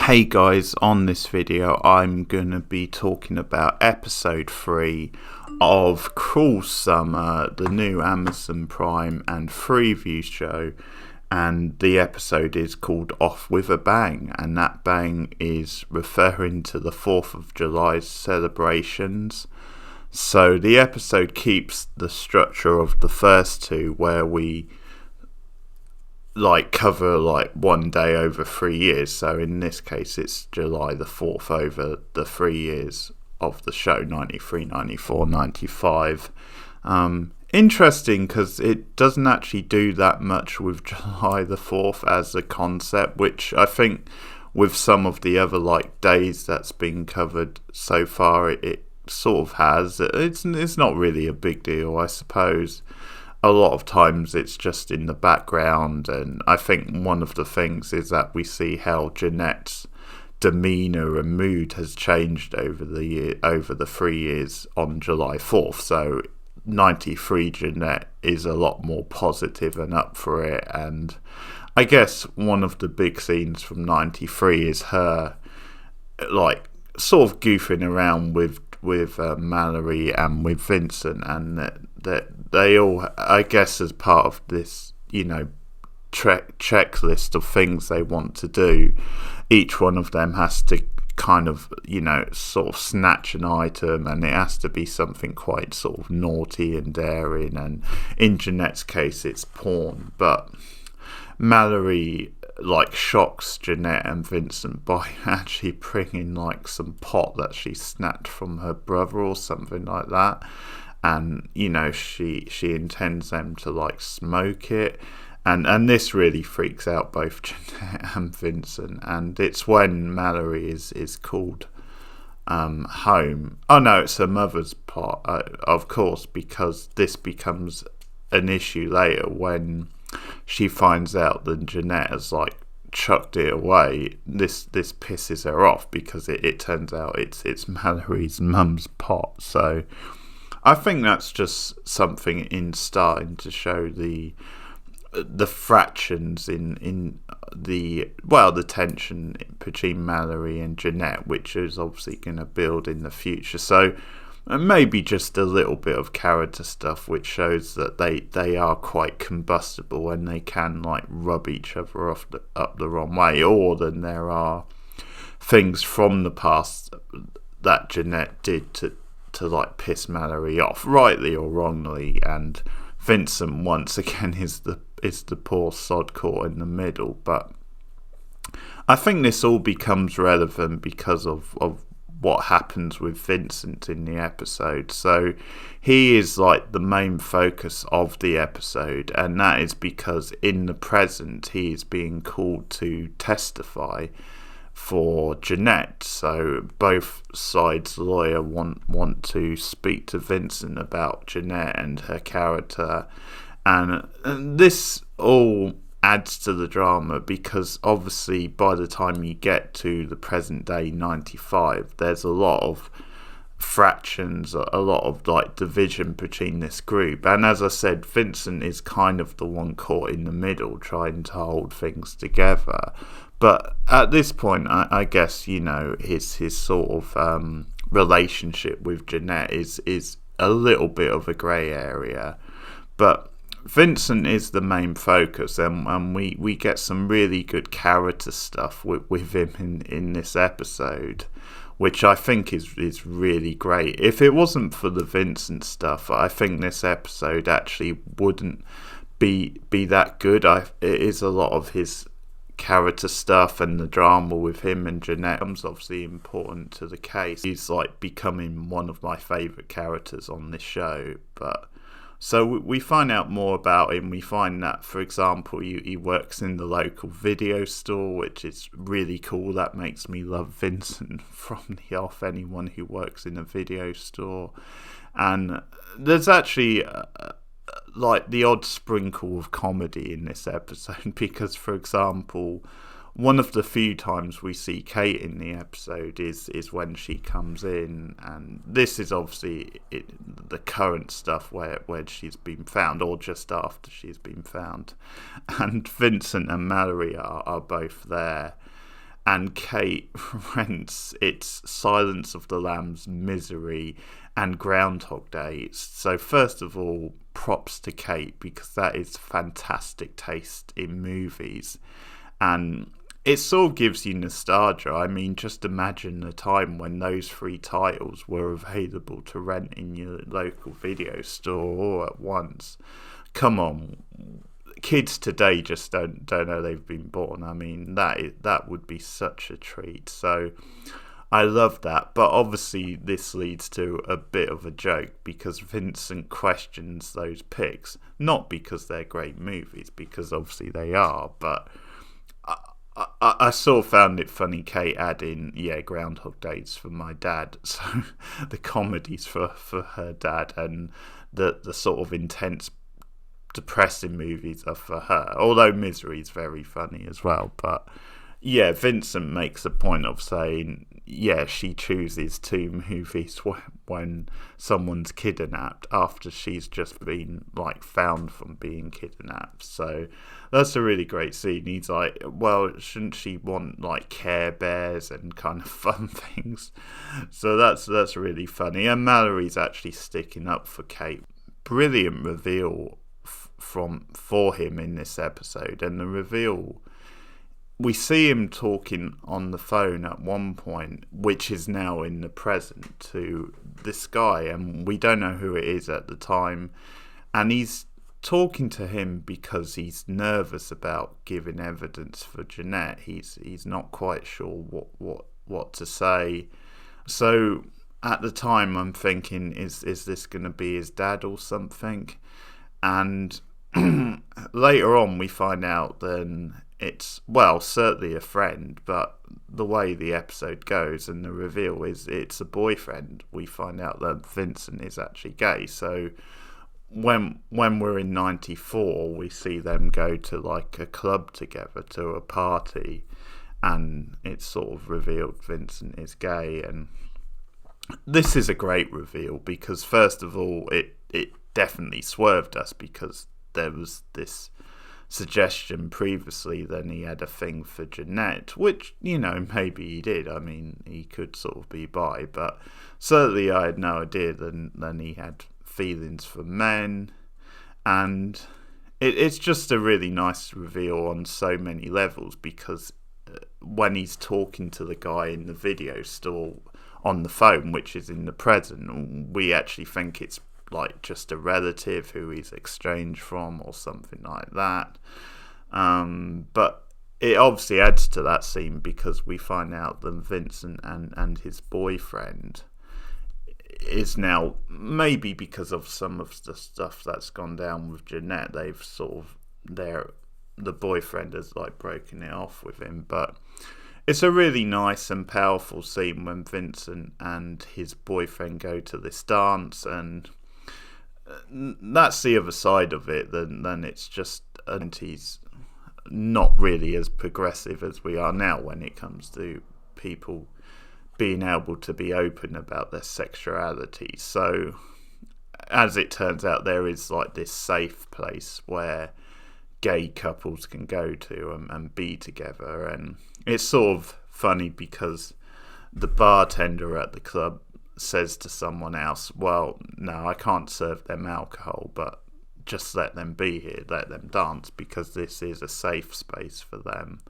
Hey guys, on this video I'm going to be talking about episode 3 of Cruel Summer, the new Amazon Prime and Freeview show, and the episode is called Off With a Bang, and that bang is referring to the 4th of July celebrations. So the episode keeps the structure of the first two, where we cover one day over 3 years. So in this case it's July the 4th over the 3 years of the show, 93, 94, 95. Interesting because it doesn't actually do that much with July the 4th as a concept, which I think with some of the other days that's been covered so far it sort of has. It's not really a big deal, I suppose. A lot of times it's just in the background, and I think one of the things is that we see how Jeanette's demeanour and mood has changed over the 3 years on July 4th. So 93 Jeanette is a lot more positive and up for it, and I guess one of the big scenes from 93 is her sort of goofing around with Mallory and with Vincent, and that they all, I guess, as part of this checklist of things they want to do, each one of them has to kind of sort of snatch an item, and it has to be something quite sort of naughty and daring, and in Jeanette's case it's porn. But Mallory shocks Jeanette and Vincent by actually bringing some pot that she snatched from her brother or something like that, and she intends them to smoke it, and this really freaks out both Jeanette and Vincent. And it's when Mallory is called home. Oh no, it's her mother's pot, of course, because this becomes an issue later when she finds out that Jeanette has chucked it away. This pisses her off because it turns out it's Mallory's mum's pot. So I think that's just something in starting to show the fractions in the tension between Mallory and Jeanette, which is obviously going to build in the future. So maybe just a little bit of character stuff which shows that they are quite combustible and they can rub each other up the wrong way, or then there are things from the past that Jeanette did to piss Mallory off, rightly or wrongly, and Vincent once again is the poor sod caught in the middle. But I think this all becomes relevant because of what happens with Vincent in the episode. So he is the main focus of the episode, and that is because in the present he is being called to testify for Jeanette. So both sides' lawyer want to speak to Vincent about Jeanette and her character, and this all adds to the drama because obviously by the time you get to the present day 95, there's a lot of fractions, a lot of division between this group, and as I said, Vincent is kind of the one caught in the middle trying to hold things together. But at this point I guess his sort of relationship with Jeanette is a little bit of a grey area, but Vincent is the main focus, and we get some really good character stuff with him in this episode, which I think is really great. If it wasn't for the Vincent stuff, I think this episode actually wouldn't be that good. It is a lot of his character stuff and the drama with him and Jeanette is obviously important to the case. He's becoming one of my favourite characters on this show. But so we find out more about him. We find that, for example, he works in the local video store, which is really cool. That makes me love Vincent from the off, anyone who works in a video store. And there's actually the odd sprinkle of comedy in this episode because, for example, one of the few times we see Kate in the episode is when she comes in, and this is obviously the current stuff where she's been found, or just after she's been found, and Vincent and Mallory are both there, and Kate rents it's Silence of the Lambs, Misery, and Groundhog Day. So first of all, props to Kate, because that is fantastic taste in movies, and it sort of gives you nostalgia. I mean, just imagine a time when those three titles were available to rent in your local video store all at once. Come on, kids today just don't know they've been born. I mean, that would be such a treat. So I love that, but obviously this leads to a bit of a joke, because Vincent questions those picks, not because they're great movies, because obviously they are, but I sort of found it funny Kate adding, Groundhog Days for my dad, so the comedies for her dad, and the sort of intense depressing movies are for her, although Misery is very funny as well. But yeah, Vincent makes a point of saying, she chooses two movies when someone's kidnapped after she's just been found from being kidnapped. So that's a really great scene. He's like, well, shouldn't she want Care Bears and kind of fun things? So that's really funny. And Mallory's actually sticking up for Kate. Brilliant reveal for him in this episode, and the reveal, we see him talking on the phone at one point, which is now in the present, to this guy, and we don't know who it is at the time, and he's talking to him because he's nervous about giving evidence for Jeanette. He's not quite sure what to say. So at the time I'm thinking, is this going to be his dad or something? And later on we find out then it's, well, certainly a friend, but the way the episode goes and the reveal is it's a boyfriend, we find out that Vincent is actually gay. So when we're in 94, we see them go to a club together, to a party, and it's sort of revealed Vincent is gay. And this is a great reveal because, first of all, it definitely swerved us, because there was this suggestion previously that he had a thing for Jeanette, which, maybe he did. I mean, he could sort of be bi, but certainly I had no idea that he had feelings for men. And it's just a really nice reveal on so many levels, because when he's talking to the guy in the video store on the phone, which is in the present, we actually think it's just a relative who he's exchanged from or something like that. But it obviously adds to that scene, because we find out that Vincent and his boyfriend is now, maybe because of some of the stuff that's gone down with Jeanette, they've sort of, the boyfriend has broken it off with him. But it's a really nice and powerful scene when Vincent and his boyfriend go to this dance, and that's the other side of it. Then it's just, and he's not really as progressive as we are now when it comes to people being able to be open about their sexuality. So as it turns out, there is this safe place where gay couples can go to and be together. And it's sort of funny because the bartender at the club says to someone else, well, no, I can't serve them alcohol, but just let them be here, let them dance, because this is a safe space for them.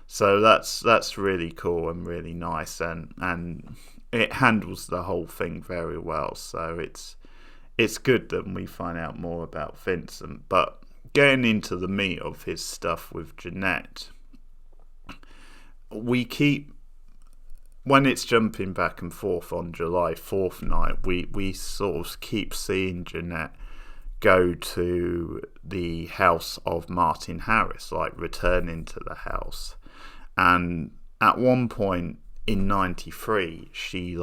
So that's really cool and really nice, and it handles the whole thing very well. So it's good that we find out more about Vincent. But getting into the meat of his stuff with Jeanette, we keep, when it's jumping back and forth on July 4th night, we sort of keep seeing Jeanette go to the house of Martin Harris, returning to the house. And at one point in 93, she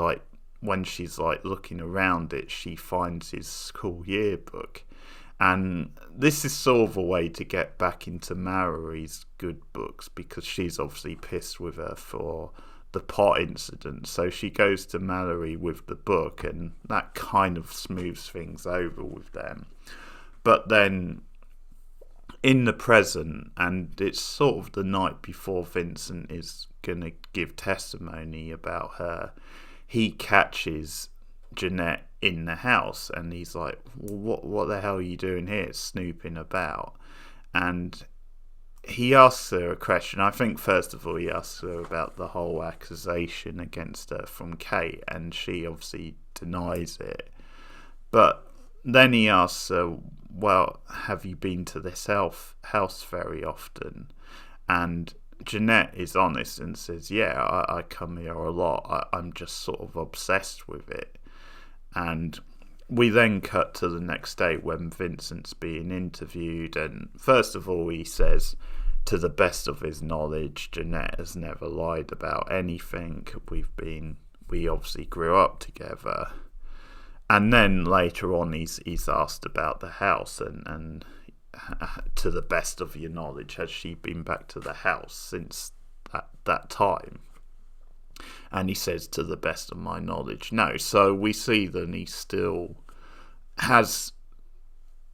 when she's looking around it, she finds his school yearbook. And this is sort of a way to get back into Mallory's good books, because she's obviously pissed with her for the pot incident. So she goes to Mallory with the book, and that kind of smooths things over with them. But then in the present, and it's sort of the night before Vincent is going to give testimony about her, he catches Jeanette in the house, and he's like, well, what the hell are you doing here, snooping about? And he asks her a question. I think first of all he asks her about the whole accusation against her from Kate, and she obviously denies it. But then he asks her, well, have you been to this house very often? And Jeanette is honest and says, yeah, I come here a lot. I'm just sort of obsessed with it. And we then cut to the next day when Vincent's being interviewed, and first of all he says, to the best of his knowledge, Jeanette has never lied about anything. We obviously grew up together. And then later on he's asked about the house, and to the best of your knowledge, has she been back to the house since that time? And he says, to the best of my knowledge, no. So we see that he still has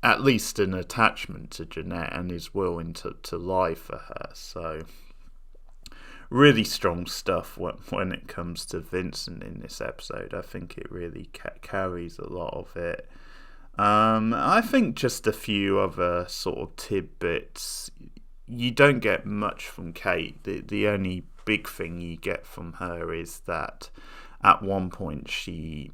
at least an attachment to Jeanette and is willing to lie for her. So really strong stuff when it comes to Vincent in this episode. I think it really carries a lot of it. I think just a few other sort of tidbits. You don't get much from Kate. The only big thing you get from her is that at one point she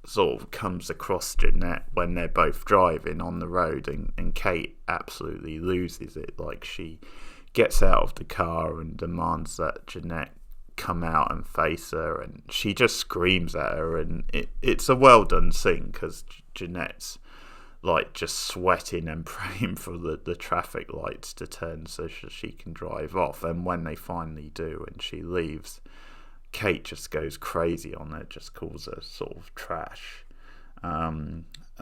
sort of comes across Jeanette when they're both driving on the road, and Kate absolutely loses it. Like, she gets out of the car and demands that Jeanette come out and face her, and she just screams at her, and it's a well done scene because Jeanette's like just sweating and praying for the traffic lights to turn so she can drive off. And when they finally do and she leaves, Kate just goes crazy on her, just calls her sort of trash.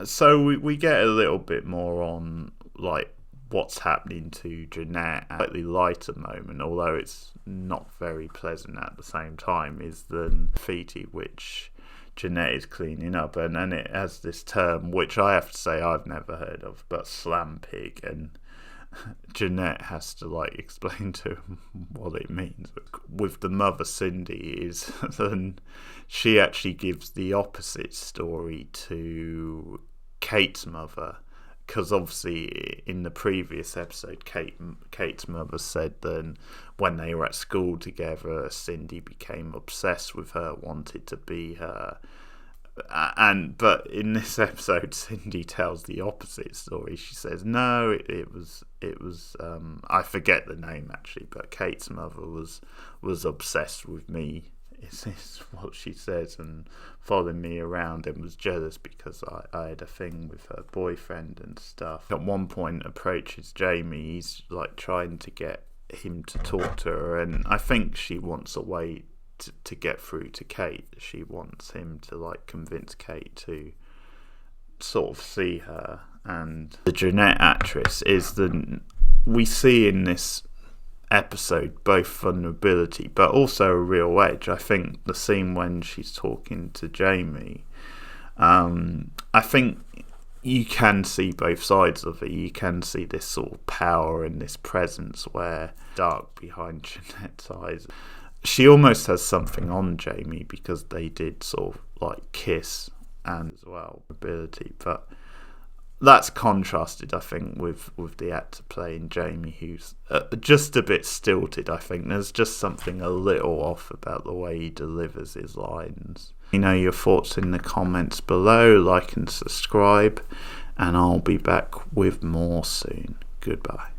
So we get a little bit more on like what's happening to Jeanette. A slightly lighter moment, although it's not very pleasant at the same time, is the graffiti which Jeanette is cleaning up, and it has this term which I have to say I've never heard of, but slam pig, and Jeanette has to like explain to him what it means. With the mother Cindy is then she actually gives the opposite story to Kate's mother, because obviously in the previous episode Kate's mother said that when they were at school together, Cindy became obsessed with her, wanted to be her. But in this episode, Cindy tells the opposite story. She says, no, it was I forget the name actually, but Kate's mother was obsessed with me, is what she says, and following me around, and was jealous because I had a thing with her boyfriend and stuff. At one point approaches Jamie, he's like trying to get him to talk to her, and I think she wants a way to get through to Kate. She wants him to like convince Kate to sort of see her. And the Jeanette actress is we see in this episode both vulnerability but also a real edge. I think the scene when she's talking to Jamie, I think you can see both sides of it. You can see this sort of power and this presence where dark behind Jeanette's eyes. She almost has something on Jamie because they did sort of like kiss and as well ability, but that's contrasted, I think, with the actor playing Jamie, who's just a bit stilted. I think there's just something a little off about the way he delivers his lines. You know your thoughts in the comments below, like and subscribe, and I'll be back with more soon. Goodbye.